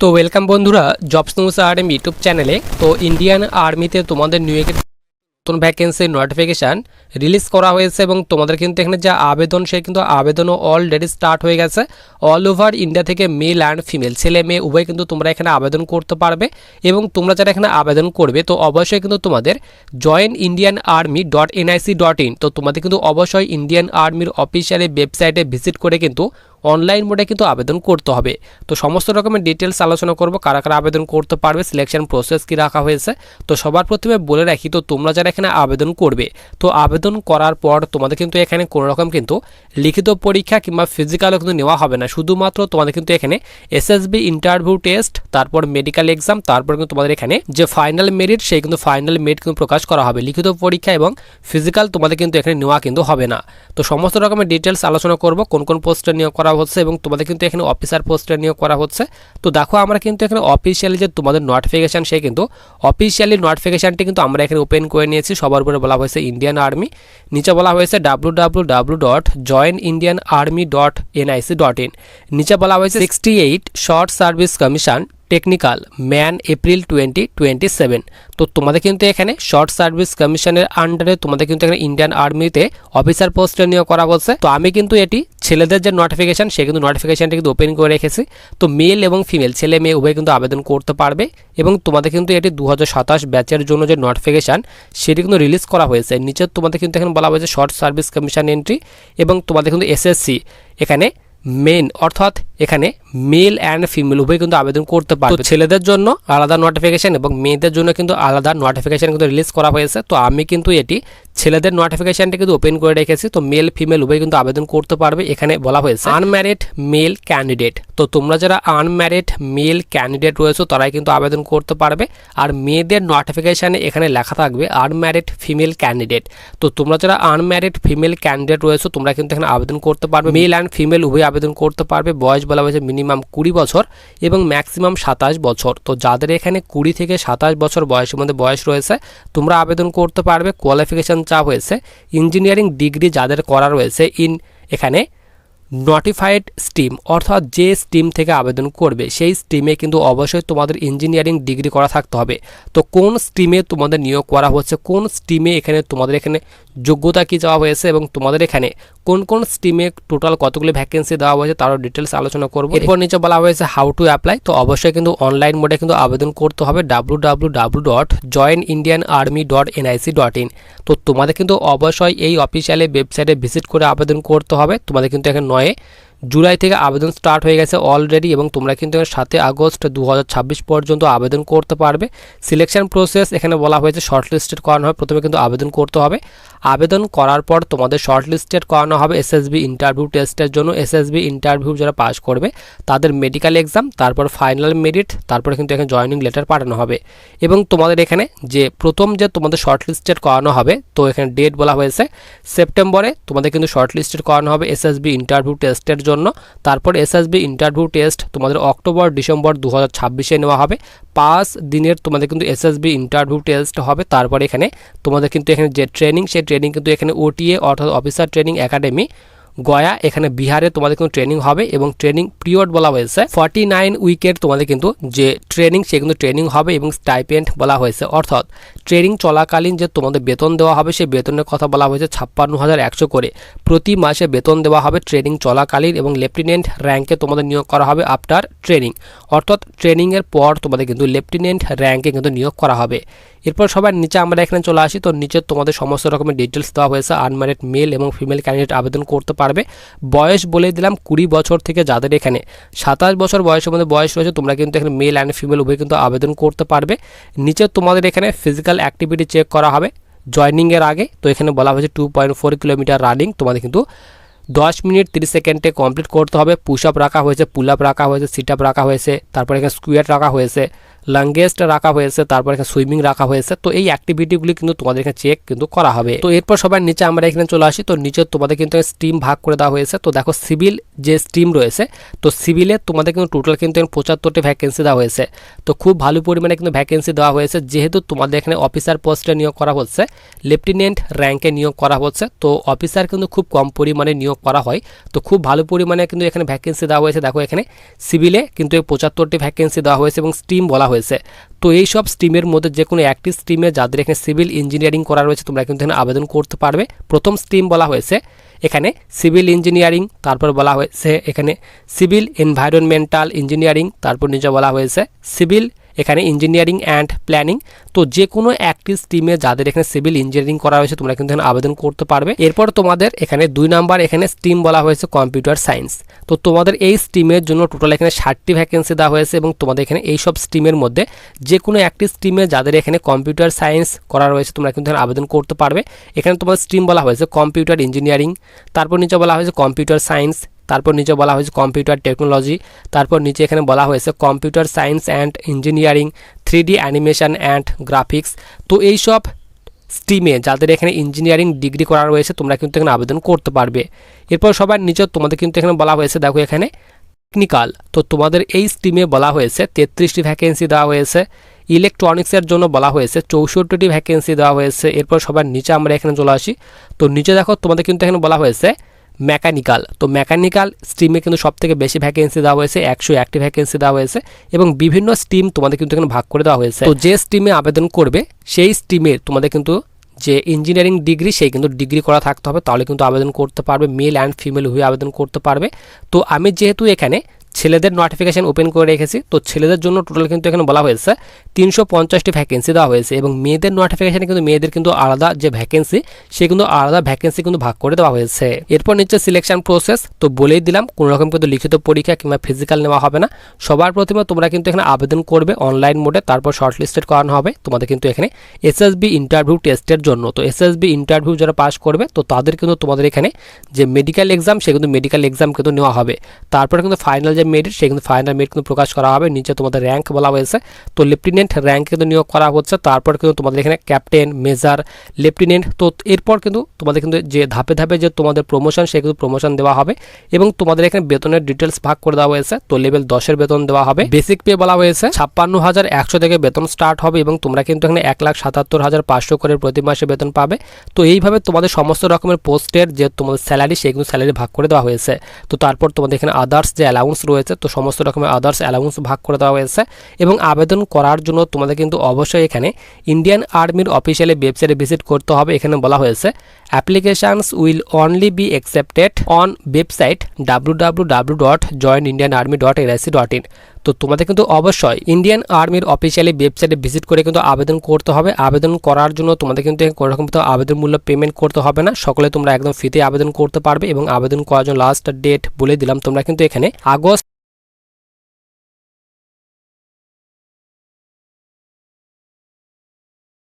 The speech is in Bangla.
তো ওয়েলকাম বন্ধুরা জবস নিউজ আরএম ইউটিউব চ্যানেলে। তো ইন্ডিয়ান আর্মিতে তোমাদের নিউ নতুন ভ্যাকেন্সি নোটিফিকেশান রিলিজ করা হয়েছে এবং তোমাদের কিন্তু এখানে যে আবেদন সে কিন্তু আবেদনও অলরেডি স্টার্ট হয়ে গেছে। অল ওভার ইন্ডিয়া থেকে মেল অ্যান্ড ফিমেল ছেলে মেয়ে উভয় কিন্তু তোমরা এখানে আবেদন করতে পারবে এবং তোমরা যারা এখানে আবেদন করবে তো অবশ্যই কিন্তু তোমাদের joinindianarmy.nic.in তো তোমাদের কিন্তু অবশ্যই ইন্ডিয়ান আর্মির অফিসিয়ালি ওয়েবসাইটে ভিজিট করে কিন্তু অনলাইন মোডে কিন্তু আবেদন করতে হবে। তো সমস্ত রকমের ডিটেলস আলোচনা করব, কারা কারা আবেদন করতে পারবে, সিলেকশন প্রসেস কি রাখা হয়েছে। তো সবার প্রথমে বলে রাখি, তো তোমরা যারা এখানে আবেদন করবে তো আবেদন করার পর তোমাদের কিন্তু এখানে কোনো রকম কিন্তু লিখিত পরীক্ষা কিংবা ফিজিক্যালও কিন্তু নেওয়া হবে না। শুধুমাত্র তোমাদের কিন্তু এখানে এসএসবি ইন্টারভিউ টেস্ট, তারপর মেডিকেল এক্সাম, তারপর কিন্তু তোমাদের এখানে যে ফাইনাল মেরিট সেই কিন্তু ফাইনাল মেরিট কিন্তু প্রকাশ করা হবে। লিখিত পরীক্ষা এবং ফিজিক্যাল তোমাদের কিন্তু এখানে নেওয়া কিন্তু হবে না। তো সমস্ত রকমের ডিটেলস আলোচনা করব, কোন কোন পোস্টে নিয়োগ করা হচ্ছে এবং তোমাদের কিন্তু এখানে অফিসার পোস্টে নিয়োগ করা হচ্ছে। তো দেখো আমরা কিন্তু এখানে অফিসিয়ালি যে তোমাদের নোটিফিকেশান সেই কিন্তু অফিসিয়ালি নোটিফিকেশানটি কিন্তু আমরা এখানে ওপেন করে নিয়েছি। সবার উপরে বলা হয়েছে ইন্ডিয়ান আর্মি, নিচে বলা হয়েছে www.joinindianarmy.nic.in, নিচে বলা হয়েছে 68 short service commission technical man April 2027। তো তোমাদের কিন্তু এখানে শর্ট সার্ভিস কমিশনের আন্ডারে তোমাদের কিন্তু এখানে ইন্ডিয়ান আর্মিতে অফিসার পোস্টে নিয়োগ করা হচ্ছে। তো আমি কিন্তু এটি ছেলেদের যে নোটিফিকেশান সে কিন্তু নোটিফিকেশানটি কিন্তু ওপেন করে রেখেছি। তো মেল এবং ফিমেল ছেলে মেয়ে উভয় কিন্তু আবেদন করতে পারবে এবং তোমাদের কিন্তু এটি 2027 ব্যাচের জন্য যে নোটিফিকেশান সেটি কিন্তু রিলিজ করা হয়েছে। নিচে তোমাদের কিন্তু এখানে বলা হয়েছে শর্ট সার্ভিস কমিশন এন্ট্রি এবং তোমাদের কিন্তু এসএসসি এখানে মেন অর্থাৎ এখানে মেল অ্যান্ড ফিমেল উভয় কিন্তু আবেদন করতে পারবে। তো ছেলেদের জন্য আলাদা নোটিফিকেশান এবং মেয়েদের জন্য কিন্তু আলাদা নোটিফিকেশান কিন্তু রিলিজ করা হয়েছে। তো আমি কিন্তু এটি ছেলেদের নোটিফিকেশানটি কিন্তু ওপেন করে রেখেছি। তো মেল ফিমেল উভয় কিন্তু আবেদন করতে পারবে। এখানে বলা হয়েছে আনম্যারিড মেল ক্যান্ডিডেট। তো তোমরা যারা আনম্যারিড মেল ক্যান্ডিডেট রয়েছে তারাই কিন্তু আবেদন করতে পারবে। আর মেয়েদের নোটিফিকেশানে এখানে লেখা থাকবে আনম্যারিড ফিমেল ক্যান্ডিডেট। তো তোমরা যারা আনম্যারিড ফিমেল ক্যান্ডিডেট রয়েছে তোমরা কিন্তু এখানে আবেদন করতে পারবে। মেল অ্যান্ড ফিমেল উভয় আবেদন করতে পারবে। বয়স বলা হয়েছে মিনিমাম 20 বছর এবং ম্যাক্সিমাম 27 বছর। তো যাদের এখানে 20 থেকে 27 বছর বয়সের মধ্যে বয়স রয়েছে তোমরা আবেদন করতে পারবে। কোয়ালিফিকেশান চাওয়া হয়েছে ইঞ্জিনিয়ারিং ডিগ্রি যাদের করা রয়েছে এখানে নোটিফাইড স্ট্রিম অর্থাৎ যে স্ট্রিম থেকে আবেদন করবে সেই স্ট্রিমে কিন্তু অবশ্যই তোমাদের ইঞ্জিনিয়ারিং ডিগ্রি করা থাকতে হবে। তো কোন স্ট্রিমে তোমাদের নিয়োগ করা হচ্ছে, কোন স্ট্রিমে এখানে তোমাদের এখানে যোগ্যতা কী চাওয়া হয়েছে এবং তোমাদের এখানে কোন কোন স্ট্রিমে টোটাল কতগুলি ভ্যাকেন্সি দেওয়া হয়েছে তারও ডিটেলস আলোচনা করব। এরপর নিচে বলা হয়েছে হাউ টু অ্যাপ্লাই। তো অবশ্যই কিন্তু অনলাইন মোডে কিন্তু আবেদন করতে হবে www.joinindianarmy.nic.in। তো তোমাদের কিন্তু অবশ্যই এই অফিসিয়ালি ওয়েবসাইটে ভিজিট করে আবেদন করতে হবে। তোমাদের কিন্তু এখানে 9 জুলাই থেকে আবেদন স্টার্ট হয়ে গেছে অলরেডি এবং তোমরা কিন্তু 7 আগস্ট 2026 পর্যন্ত আবেদন করতে পারবে। সিলেকশন প্রসেস এখানে বলা হয়েছে শর্টলিস্টেড করানো হবে। প্রথমে কিন্তু আবেদন করতে হবে, আবেদন করার পর তোমাদের শর্টলিস্টেড করানো হবে এসএসবি ইন্টারভিউ টেস্টের জন্য। এসএসবি ইন্টারভিউ যারা পাস করবে তাদের মেডিকেল এক্সাম, তারপর ফাইনাল মেরিট, তারপরে কিন্তু এখানে জয়েনিং লেটার পাঠানো হবে এবং তোমাদের এখানে যে প্রথম যে তোমাদের শর্টলিস্টেড করানো হবে তো এখানে ডেট বলা হয়েছে সেপ্টেম্বরে তোমাদের কিন্তু শর্টলিস্টেড করানো হবে এসএসবি ইন্টারভিউ টেস্টের জন্য। তারপর এসএসবি ইন্টারভিউ টেস্ট তোমাদের অক্টোবর ডিসেম্বর 2026-এ নেওয়া হবে। 5 দিনের তোমাদের কিন্তু এসএসবি ইন্টারভিউ টেস্ট হবে। তারপর এখানে তোমাদের কিন্তু এখানে যে ট্রেনিং সেই ট্রেনিং কিন্তু এখানে ওটিএ অর্থাৎ অফিসার ট্রেনিং একাডেমি গয়া এখানে বিহারে তোমাদের কিন্তু ট্রেনিং হবে এবং ট্রেনিং পিরিয়ড বলা হয়েছে 49 উইকের তোমাদের কিন্তু যে ট্রেনিং সে কিন্তু ট্রেনিং হবে এবং স্টাইপেন্ড বলা হয়েছে অর্থাৎ ট্রেনিং চলাকালীন যে তোমাদের বেতন দেওয়া হবে সেই বেতনের কথা বলা হয়েছে 56,100 করে প্রতি মাসে বেতন দেওয়া হবে ট্রেনিং চলাকালীন এবং লেফটেন্যান্ট র্যাঙ্কে তোমাদের নিয়োগ করা হবে আফটার ট্রেনিং অর্থাৎ ট্রেনিংয়ের পর তোমাদের কিন্তু লেফটেন্যান্ট র্যাঙ্কে কিন্তু নিয়োগ করা হবে। এরপর সবার নিচে আমরা এখানে চলে আসি। তো নিচে তোমাদের সমস্ত রকমের ডিটেলস দেওয়া হয়েছে। আনম্যারিড মেল এবং ফিমেল ক্যান্ডিডেট আবেদন করতে পারবে। বয়স বলে দিলাম 20 বছর থেকে যাদের এখানে 27 বছর বয়সের মধ্যে বয়স রয়েছে তোমরা কিন্তু এখানে মেল অ্যান্ড ফিমেল উভয় কিন্তু আবেদন করতে পারবে। নিচে তোমাদের এখানে ফিজিক্যাল অ্যাক্টিভিটি চেক করা হবে জয়নিংয়ের আগে। তো এখানে বলা হয়েছে 2.4 কিলোমিটার রানিং তোমাদের কিন্তু 10 মিনিট 30 সেকেন্ডে কমপ্লিট করতে হবে। পুশ আপ রাখা হয়েছে, পুল আপ রাখা হয়েছে, সিট আপ রাখা হয়েছে, তারপর এখানে স্কুয়াট রাখা হয়েছে, লংগেস্ট রাখা হয়েছে, তারপর এখানে সুইমিং রাখা হয়েছে। তো এই অ্যাক্টিভিটিগুলি কিন্তু তোমাদের এখানে চেক কিন্তু করা হবে। তো এরপর সবার নিচে আমরা এখানে চলে আসি। তো নিচে তোমাদের কিন্তু স্ট্রিম ভাগ করে দেওয়া হয়েছে। তো দেখো সিভিল যে স্ট্রিম রয়েছে তো সিভিলে তোমাদের কিন্তু টোটাল কিন্তু 75টি ভ্যাকেন্সি দেওয়া হয়েছে। তো খুব ভালো পরিমাণে কিন্তু ভ্যাকেন্সি দেওয়া হয়েছে যেহেতু তোমাদের এখানে অফিসার পোস্টে নিয়োগ করা হচ্ছে, লেফটেন্যান্ট র্যাঙ্কে নিয়োগ করা হচ্ছে। তো অফিসার কিন্তু খুব কম পরিমাণে নিয়োগ নিয়োগ করা হয়। তো খুব ভালো পরিমাণে কিন্তু এখানে ভ্যাকেন্সি দেওয়া হয়েছে। দেখো এখানে সিভিলে কিন্তু 75টি ভ্যাকেন্সি দেওয়া হয়েছে এবং স্ট্রিম বলা হয়েছে। তো এই সব স্ট্রিমের মধ্যে যে কোনো একটি স্ট্রিমে যাদের এখানে সিভিল ইঞ্জিনিয়ারিং করা রয়েছে তোমরা কিন্তু এখানে আবেদন করতে পারবে। প্রথম স্ট্রিম বলা হয়েছে এখানে সিভিল ইঞ্জিনিয়ারিং, তারপর বলা হয়েছে এখানে সিভিল এনভায়রনমেন্টাল ইঞ্জিনিয়ারিং, তারপর নিচে বলা হয়েছে সিভিল এখানে ইঞ্জিনিয়ারিং অ্যান্ড প্ল্যানিং। তো যে কোনো একটি স্ট্রিমে যাদের এখানে সিভিল ইঞ্জিনিয়ারিং করা হয়েছে তোমরা কিন্তু এখানে আবেদন করতে পারবে। এরপর তোমাদের এখানে 2 নাম্বার এখানে স্ট্রিম বলা হয়েছে কম্পিউটার সায়েন্স। তো তোমাদের এই স্ট্রিমের জন্য টোটাল এখানে 60টি ভ্যাকেন্সি দেওয়া হয়েছে এবং তোমাদের এখানে এই সব স্ট্রিমের মধ্যে যে কোনো একটি স্ট্রিমে যাদের এখানে কম্পিউটার সায়েন্স করা রয়েছে তোমরা কিন্তু এখানে আবেদন করতে পারবে। এখানে তোমাদের স্ট্রিম বলা হয়েছে কম্পিউটার ইঞ্জিনিয়ারিং, তারপর নিচে বলা হয়েছে কম্পিউটার সায়েন্স, তারপর নিচে বলা হয়েছে কম্পিউটার টেকনোলজি, তারপর নিচে এখানে বলা হয়েছে computer science and engineering, 3D animation and graphics. তো এই সব স্ট্রিমে যাদের এখানে ইঞ্জিনিয়ারিং ডিগ্রি করা রয়েছে তোমরা কিন্তু এখানে আবেদন করতে পারবে। এরপর সবার নিচে তোমাদের কিন্তু এখানে বলা হয়েছে দেখো এখানে টেকনিক্যাল। তো তোমাদের এই স্ট্রিমে বলা হয়েছে 33টি ভ্যাকেন্সি দেওয়া হয়েছে। ইলেকট্রনিক্সের জন্য বলা হয়েছে 64টি ভ্যাকেন্সি দেওয়া হয়েছে। এরপর সবার নিচে আমরা এখানে চলে আসি। তো নিচে দেখো তোমাদের কিন্তু এখানে বলা হয়েছে মেকানিক্যাল। তো মেকানিক্যাল স্ট্রিমে কিন্তু সবথেকে বেশি ভ্যাকেন্সি দেওয়া হয়েছে, 101টি ভ্যাকেন্সি দেওয়া হয়েছে এবং বিভিন্ন স্ট্রিম তোমাদের কিন্তু এখানে ভাগ করে দেওয়া হয়েছে। তো যে স্ট্রিমে আবেদন করবে সেই স্ট্রিমের তোমাদের কিন্তু যে ইঞ্জিনিয়ারিং ডিগ্রি সেই কিন্তু ডিগ্রি করা থাকতে হবে, তাহলে কিন্তু আবেদন করতে পারবে। মেল অ্যান্ড ফিমেল উভয় আবেদন করতে পারবে। তো আমি যেহেতু এখানে ছেলেদের নোটিফিকেশন ওপেন করে রেখেছি, তো ছেলেদের জন্য টোটাল কিন্তু এখানে বলা হয়েছে 350টি ভ্যাকেন্সি দেওয়া হয়েছে এবং মেয়েদের নোটিফিকেশানে কিন্তু মেয়েদের কিন্তু আলাদা যে ভ্যাকেন্সি সে কিন্তু আলাদা ভ্যাকেন্সি কিন্তু ভাগ করে দেওয়া হয়েছে। এরপর নিচে সিলেকশন প্রসেস। তো বলেই দিলাম কোনো রকম কিন্তু লিখিত পরীক্ষা কিংবা ফিজিক্যাল নেওয়া হবে না। সবার প্রথমে তোমরা কিন্তু এখানে আবেদন করবে অনলাইন মোডে, তারপর শর্টলিস্টেড করানো হবে তোমাদের কিন্তু এখানে এসএসবি ইন্টারভিউ টেস্টের জন্য। তো এসএসবি ইন্টারভিউ যারা পাস করবে তো তাদের কিন্তু তোমাদের এখানে যে মেডিকেল এক্সাম সে কিন্তু মেডিকেল এক্সাম কিন্তু নেওয়া হবে। তারপরে কিন্তু ফাইনাল যে মেরিট সে কিন্তু ফাইনাল মেরিট কিন্তু প্রকাশ করা হবে। নিচে তোমাদের র্যাঙ্ক বলা হয়েছে। তো লেফটেন্যান্ট র্যাঙ্ক কিন্তু নিয়োগ করা হচ্ছে। তারপর কিন্তু তোমাদের এখানে ক্যাপ্টেন, মেজর, লেফটেন্যান্ট। তো এরপর কিন্তু তোমাদের কিন্তু যে ধাপে ধাপে যে তোমাদের প্রমোশন সে কিন্তু প্রমোশন দেওয়া হবে এবং তোমাদের এখানে বেতনের ডিটেলস ভাগ করে দেওয়া হয়েছে। তো লেভেল 10-এর বেতন দেওয়া হবে। বেসিক পে বলা হয়েছে 56,100 থেকে বেতন স্টার্ট হবে এবং তোমরা কিন্তু এখানে 1,77,500 করে প্রতি মাসে বেতন পাবে। তো এইভাবে তোমাদের সমস্ত রকমের পোস্টের যে তোমাদের স্যালারি সেই কিন্তু স্যালারি ভাগ করে দেওয়া হয়েছে। তো তারপর তোমাদের এখানে আদার্স যে অ্যালাউন্স রয়েছে তো সমস্ত রকমের আদার্স অ্যালাউন্স ভাগ করে দেওয়া হয়েছে এবং আবেদন করার জন্য তোমাদের কিন্তু অবশ্যই এখানে ইন্ডিয়ান আর্মির অফিসিয়ালি ওয়েবসাইটে ভিজিট করতে হবে। এখানে বলা হয়েছে applications will only be accepted on website www.joinindianarmy.nic.in। তো তোমাদের কিন্তু অবশ্যই ইন্ডিয়ান আর্মির অফিসিয়ালি ওয়েবসাইটে ভিজিট করে কিন্তু আবেদন করতে হবে। আবেদন করার জন্য তোমাদের কিন্তু কোনো রকম আবেদন মূল্য পেমেন্ট করতে হবে না। সকলে তোমরা একদম ফ্রিতে আবেদন করতে পারবে এবং আবেদন করার জন্য লাস্ট ডেট বলে দিলাম। তোমরা কিন্তু এখানে আগস্ট